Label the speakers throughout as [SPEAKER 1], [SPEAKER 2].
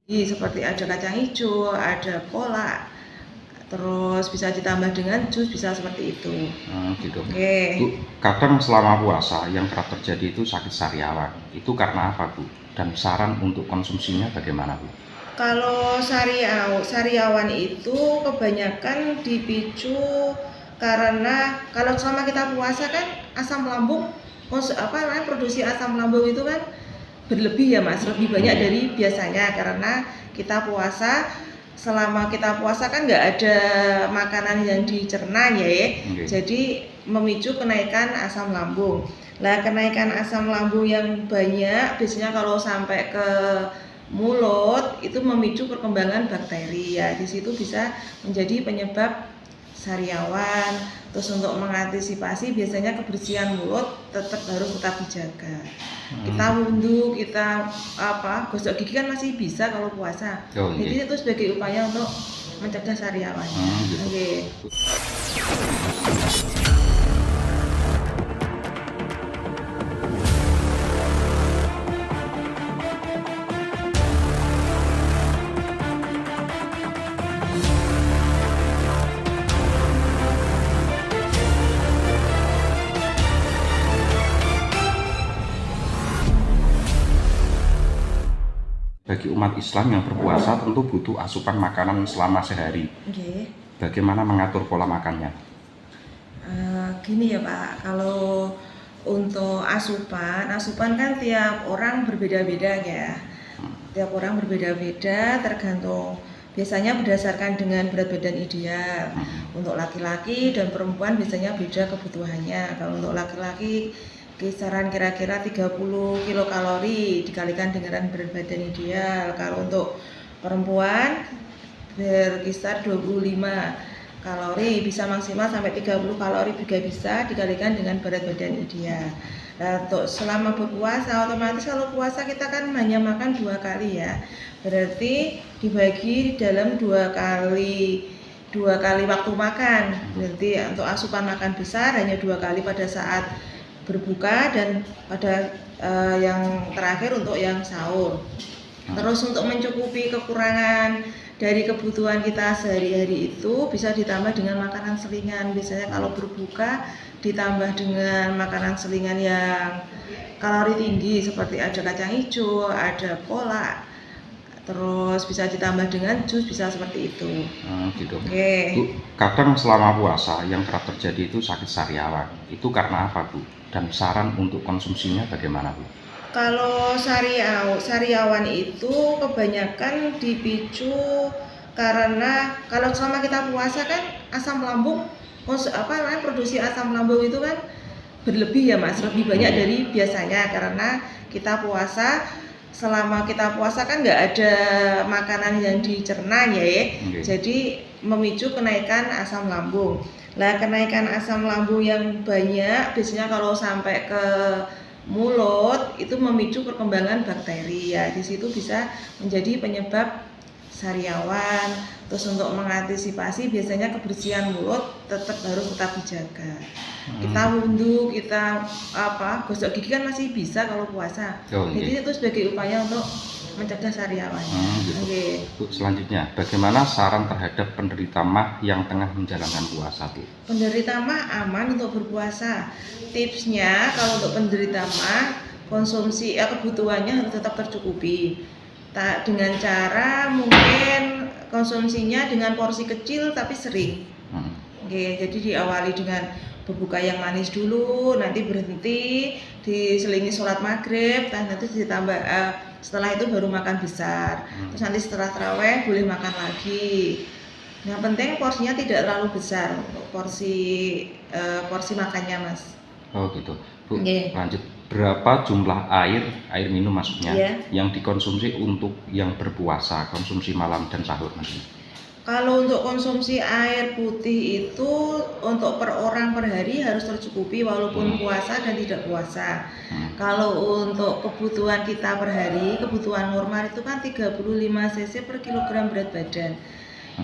[SPEAKER 1] Seperti ada kacang hijau, ada kolak, terus bisa ditambah dengan jus, bisa seperti itu.
[SPEAKER 2] Gitu.
[SPEAKER 1] Oke.
[SPEAKER 2] Bu, kadang selama puasa yang kerap terjadi itu sakit sariawan. Itu karena apa, Bu? Dan saran untuk konsumsinya bagaimana, Bu?
[SPEAKER 1] Kalau sariawan itu kebanyakan dipicu karena kalau selama kita puasa kan asam lambung produksi asam lambung itu kan berlebih ya Mas, lebih banyak dari biasanya karena kita puasa. Selama kita puasa kan nggak ada makanan yang dicerna ya, jadi memicu kenaikan asam lambung. Nah, kenaikan asam lambung yang banyak biasanya kalau sampai ke mulut itu memicu perkembangan bakteri ya, di situ bisa menjadi penyebab sariawan. Terus untuk mengantisipasi biasanya kebersihan mulut harus tetap dijaga. Kita wudhu, kita gosok gigi kan masih bisa kalau puasa. Jadi itu sebagai upaya untuk mencegah sariawan.
[SPEAKER 2] Gitu. Bagi umat Islam yang berpuasa tentu butuh asupan makanan selama sehari. Bagaimana mengatur pola makannya?
[SPEAKER 1] Gini ya Pak, kalau untuk asupan kan tiap orang berbeda-beda ya. Tiap orang berbeda-beda tergantung, biasanya berdasarkan dengan berat badan ideal. Untuk laki-laki dan perempuan biasanya beda kebutuhannya. Kalau untuk laki-laki kisaran kira-kira 30 kilokalori dikalikan dengan berat badan ideal. Kalau untuk perempuan berkisar 25 kalori, bisa maksimal sampai 30 kalori juga bisa dikalikan dengan berat badan ideal. Nah, untuk selama berpuasa otomatis kalau puasa kita kan hanya makan 2 kali ya, berarti dibagi dalam 2 kali waktu makan. Berarti untuk asupan makan besar hanya 2 kali pada saat berbuka dan pada yang terakhir untuk yang sahur. Terus untuk mencukupi kekurangan dari kebutuhan kita sehari-hari itu bisa ditambah dengan makanan selingan. Biasanya kalau berbuka ditambah dengan makanan selingan yang kalori tinggi seperti ada kacang hijau, ada kolak, terus bisa ditambah dengan jus, bisa seperti itu.
[SPEAKER 2] Gitu. Bu, kadang selama puasa yang kerap terjadi itu sakit sariawan. Itu karena apa, Bu? Dan saran untuk konsumsinya bagaimana, Bu?
[SPEAKER 1] Kalau sariawan itu kebanyakan dipicu karena kalau selama kita puasa kan asam lambung produksi asam lambung itu kan berlebih ya Mas, lebih banyak dari biasanya karena kita puasa. Selama kita puasa kan nggak ada makanan yang dicerna ya, jadi memicu kenaikan asam lambung. Nah, kenaikan asam lambung yang banyak biasanya kalau sampai ke mulut itu memicu perkembangan bakteri ya, di situ bisa menjadi penyebab sariawan. Terus untuk mengantisipasi biasanya kebersihan mulut harus tetap dijaga. Kita wudhu, kita gosok gigi kan masih bisa kalau puasa. Jadi itu sebagai upaya untuk mencegah sariawan.
[SPEAKER 2] Bu, selanjutnya bagaimana saran terhadap penderita MAH yang tengah menjalankan puasa, Bu?
[SPEAKER 1] Penderita MAH aman untuk berpuasa. Tipsnya kalau untuk penderita MAH, konsumsi kebutuhannya harus tetap tercukupi. Dengan cara mungkin konsumsinya dengan porsi kecil tapi sering. Jadi diawali dengan berbuka yang manis dulu, nanti berhenti, diselingi sholat maghrib, nanti ditambah setelah itu baru makan besar. Terus nanti setelah taraweh boleh makan lagi. Yang penting porsinya tidak terlalu besar untuk porsi makannya Mas.
[SPEAKER 2] Gitu. Bu, lanjut. Berapa jumlah air minum maksudnya yang dikonsumsi untuk yang berpuasa, konsumsi malam dan sahur nanti?
[SPEAKER 1] Kalau untuk konsumsi air putih itu untuk per orang per hari harus tercukupi walaupun puasa dan tidak puasa. Kalau untuk kebutuhan kita per hari, kebutuhan normal itu kan 35 cc per kilogram berat badan.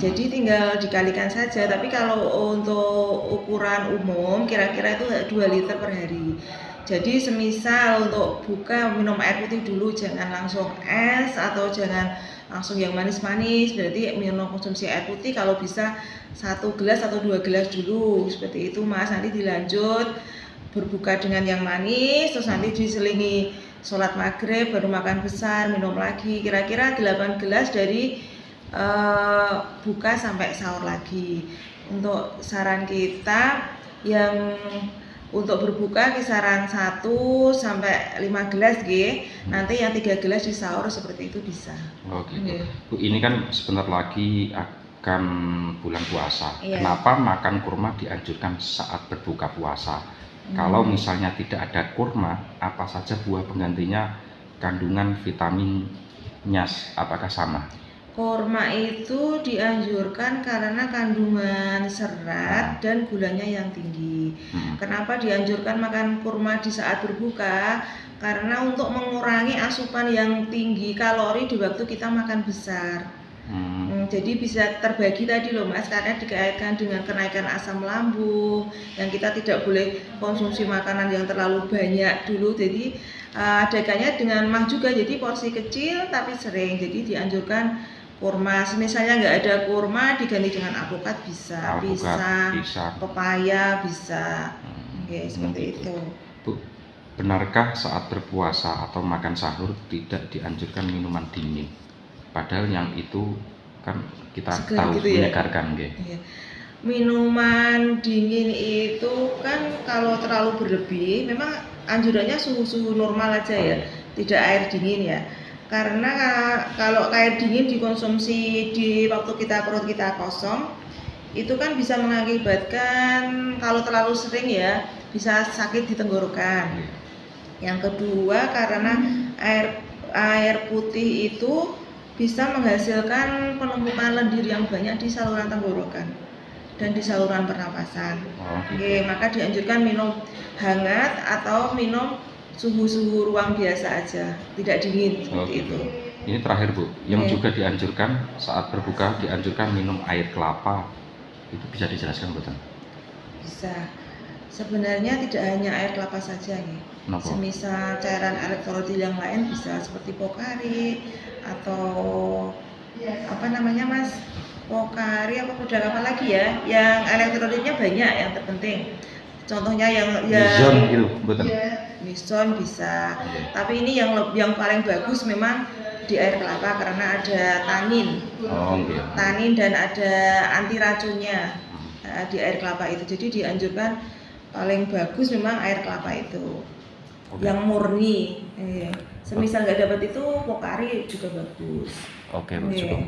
[SPEAKER 1] Jadi tinggal dikalikan saja, tapi kalau untuk ukuran umum kira-kira itu 2 liter per hari. Jadi semisal untuk buka minum air putih dulu, jangan langsung es atau jangan langsung yang manis-manis, berarti minum konsumsi air putih kalau bisa 1 gelas atau 2 gelas dulu, seperti itu Mas. Nanti dilanjut berbuka dengan yang manis, terus nanti diselingi sholat maghrib, baru makan besar, minum lagi, kira-kira 8 gelas dari buka sampai sahur lagi. Untuk saran kita yang untuk berbuka kisaran 1 sampai 5 gelas nanti yang 3 gelas di sahur seperti itu bisa.
[SPEAKER 2] Oh gitu. Bu, ini kan sebentar lagi akan bulan puasa.
[SPEAKER 1] Iya.
[SPEAKER 2] Kenapa makan kurma dianjurkan saat berbuka puasa? Kalau misalnya tidak ada kurma, apa saja buah penggantinya kandungan vitaminnya apakah sama?
[SPEAKER 1] Kurma itu dianjurkan karena kandungan serat dan gulanya yang tinggi. Kenapa dianjurkan makan kurma di saat berbuka? Karena untuk mengurangi asupan yang tinggi kalori di waktu kita makan besar. Jadi bisa terbagi tadi loh Mas, karena dikaitkan dengan kenaikan asam lambung, yang kita tidak boleh konsumsi makanan yang terlalu banyak dulu. Jadi adakannya dengan mah juga, jadi porsi kecil tapi sering. Jadi dianjurkan kurma, misalnya nggak ada kurma diganti dengan alpukat bisa, pisang, pepaya bisa, seperti itu.
[SPEAKER 2] Bu, benarkah saat berpuasa atau makan sahur tidak dianjurkan minuman dingin? Padahal yang itu kan kita tahu gitu menyegarkan ya?
[SPEAKER 1] Minuman dingin itu kan kalau terlalu berlebih, memang anjurannya suhu normal aja ya, tidak air dingin ya. Karena kalau air dingin dikonsumsi di waktu perut kita kosong, itu kan bisa mengakibatkan kalau terlalu sering ya bisa sakit di tenggorokan. Yang kedua karena air putih itu bisa menghasilkan penumpukan lendir yang banyak di saluran tenggorokan dan di saluran pernapasan. Maka dianjurkan minum hangat atau minum suhu ruang biasa aja, tidak dingin seperti itu.
[SPEAKER 2] Ini terakhir Bu, yang juga dianjurkan saat berbuka dianjurkan minum air kelapa, itu bisa dijelaskan betul?
[SPEAKER 1] Bisa. Sebenarnya tidak hanya air kelapa saja nih. Semisal cairan elektrolit yang lain bisa seperti Pocari atau apa namanya Mas? Pocari apa produk apa lagi ya? Yang elektrolitnya banyak yang terpenting. Contohnya yang
[SPEAKER 2] Mizon gitu, betul.
[SPEAKER 1] Mizon bisa. Tapi ini yang paling bagus memang di air kelapa karena ada tanin. Tanin dan ada anti racunnya di air kelapa itu. Jadi dianjurkan paling bagus memang air kelapa itu. Yang murni. Semisal nggak dapat itu Pocari juga bagus.
[SPEAKER 2] Oke, cukup.